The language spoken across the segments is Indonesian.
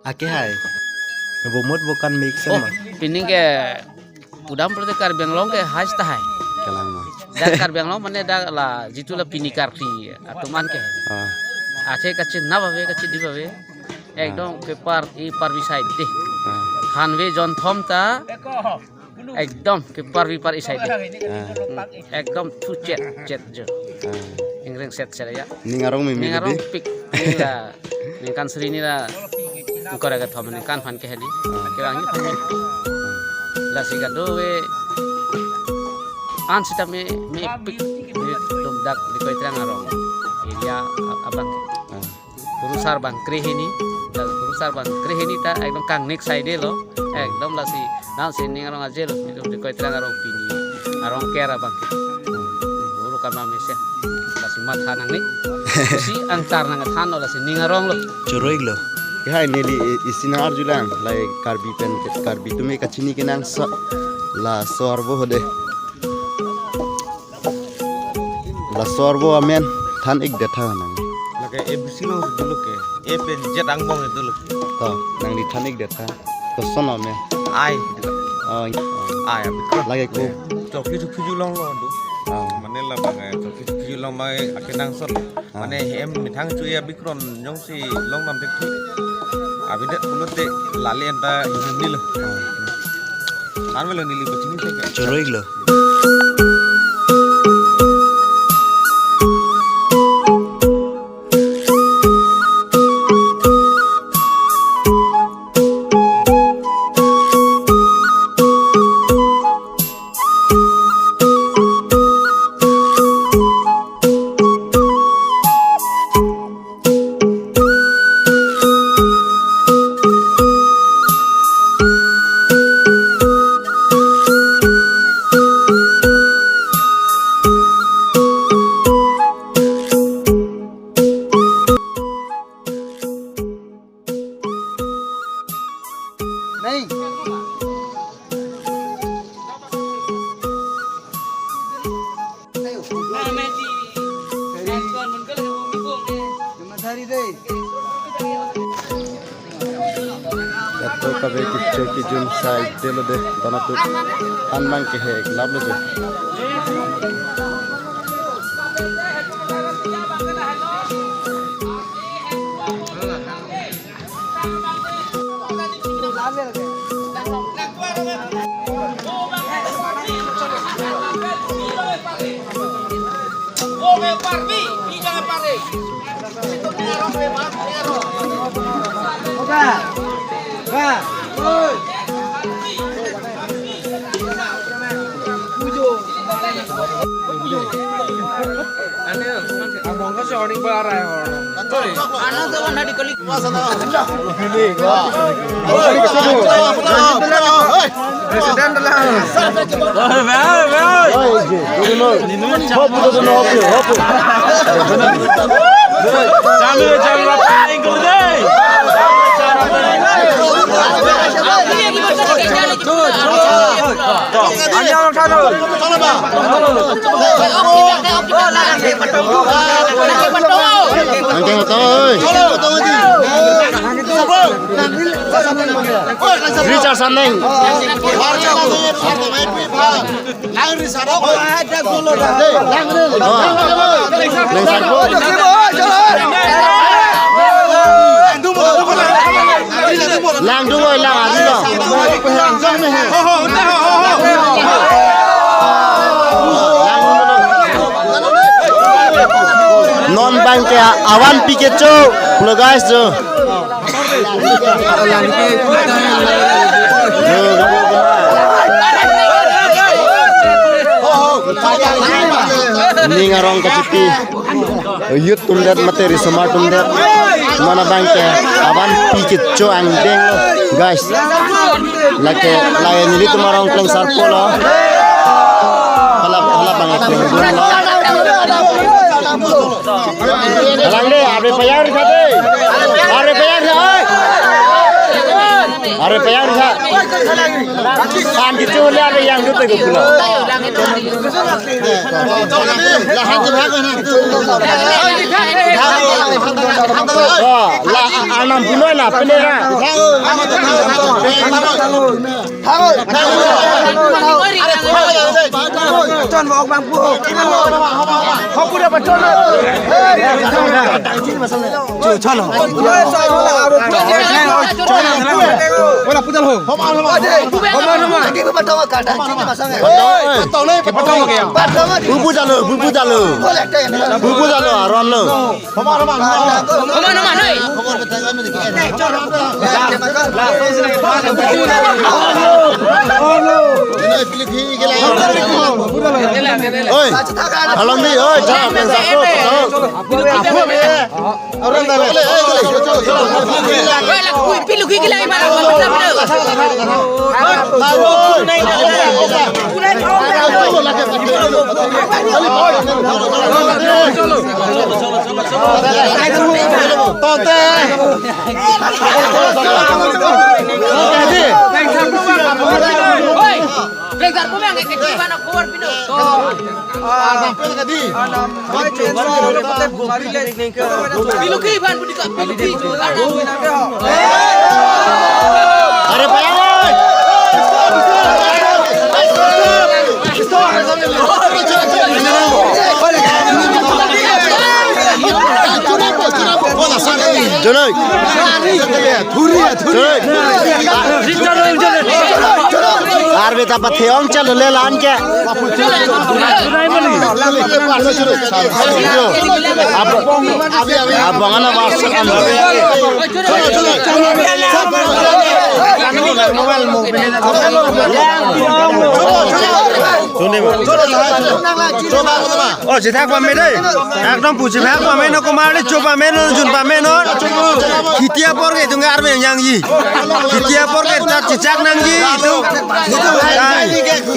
Ake hai. Bomot bukan mix Oh, sama. pining ke udam perlu kar benglong ke haj tahai. Kalang mah. Dan kar benglong mana dah lah jitu lah pini kar ti atau man ke. Ah. Ache kacin na bawe kacin di bawe. Ekdom ke par side deh. Ah. Hanwe John Thom ta. Ekdom ke par side deh. Ekdom tu jet je. Ingring set ya. Ni ngarong mimi Ningarong gede. pik ni lah. Ningkan seri ni lah. Engkau dah kata mana kan fan ke hadi. Kiranya fan pik. Lah si gado we. An sita me pik dum dak di koi terang arong. Ilia abang. Kurusar bang krehini. Kurusar bang krehini ta ekdom kang next side lo. Ekdom lah si nang sini arong aje lo. Itu di koi terang arong pini. Arong kera bang. Buru kan mamis ya. Lah si mat hanang ni. Si angtar nang than lo lah si ningarong lo. Choroig lo. Hai neli isina arjulang lai karbi pen karbi tume kachini kenang sa la sorbo hode. La sorbo amen than ik detha nang. Lagi ABC lo dulu ke, pen jet angbong itu dulu. To nang di than ik detha. To son amen. Ai, Oh. ai abis. Lagi ko. Coki cuci long lo tu. Mana lah bang, coki cuci long mai akenang sot. Mana em mitang cuy abis kron jong si long nam tek tu. Abis dek mulut dek lali anda ini lo. Kan melo nili bacini tek. Choroig lo. Yato kabe kicho ki jun side delo de dana tu tanbang ke he lab le. Abang kau seorang barai orang. Anak tu mana di kali. Presiden adalah. Richard Sandeng. Lang đúng rồi, lang à non bang ke awan pikecho lo guys jo ning arong kacipi yut tundat materi smart tundat mana bang ke awan pikecho ang deng guys lake layan ini tumarong kleng sarpolo halap bang ek Alang deh, are payar khate. Are payar kha. Are payar kha. Kan kicu le are yang dute ko pula. Anam punoy na penera. Chọn vào ông bang phụ. Không có được mà chọn nữa. Chưa chọn rồi. Wala putal ho. Bubu jalo aron lo. Oi, along di, oi, jangan pensar Jonoy, Arbe tapa theong chalo le lan ke. Abangan wasan an. Oh, jithak pa me dei. Ekdom puchi phak pa me no komar le chopa me no jun pa me no. Khitia por ke tunga arbe yang yi. Khitia por ke ta chichak nang yi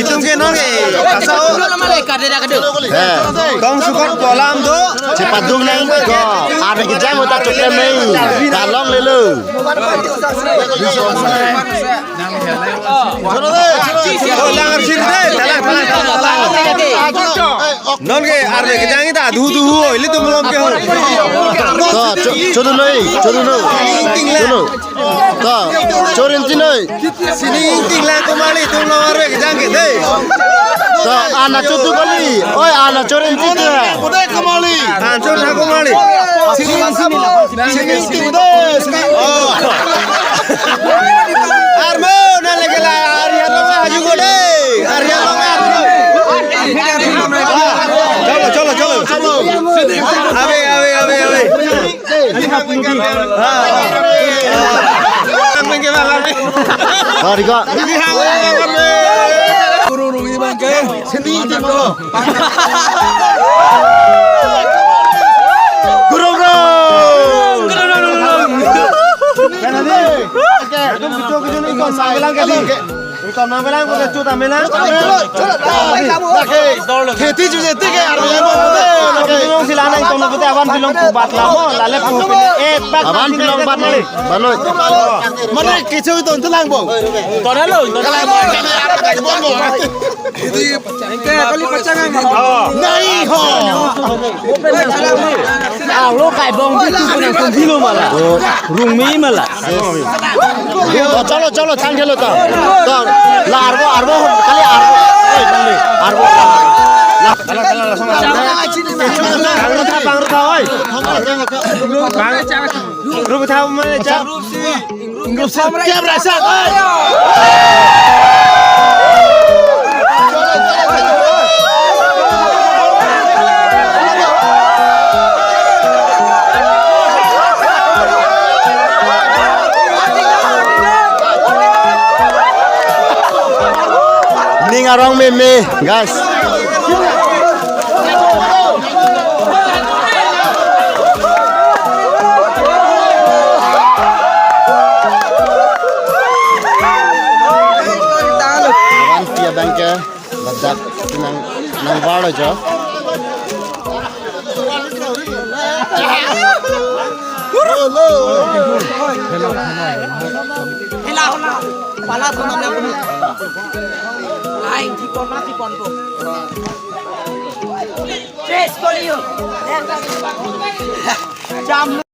itu ke no ke asao. Kong sukot kolam do cepat dung nang ko. Arbe ke jam uta chokle me. Dalong le lu. Oh, langar sir de. Non ke arbe ke jangi ta du hoile tu molom ke ho. Chodu noi. To chorin tinoi. Sini tingla komali tu no arbe ke jangi de. To ana chodu kali. Oi ana chorin tinoi. Kode komali. An chor na komali. Sini tingde. Oh. Armo na legela Arya lo haju gode. Arya lo Chalo. Abe. Harga. Kurung ibang ke. Sini timo. Kurung. Kanade. Oke, tum kitu ni kon sabelang kali. Ikon nabelang ko chu tamelang. खेती जो देते के यार बिलोंग सिलाना तो लोग ते oven belong को बात लामो लाले को एक बात अवन बिलोंग बात नहीं बनो मने किछु तो अंत लांगबो तोनालो इदी इनके कली पचांगा नहीं हो लो काय बong itu punya sendiri malah rumi malah चलो थांग चलो तो arbo kali arbo Ngarong meme guys. Awan pia bangke badak nang baro jo. Hello. pala pun namanya pun. Lain cikon mati kon tu. Tres koliu. Jam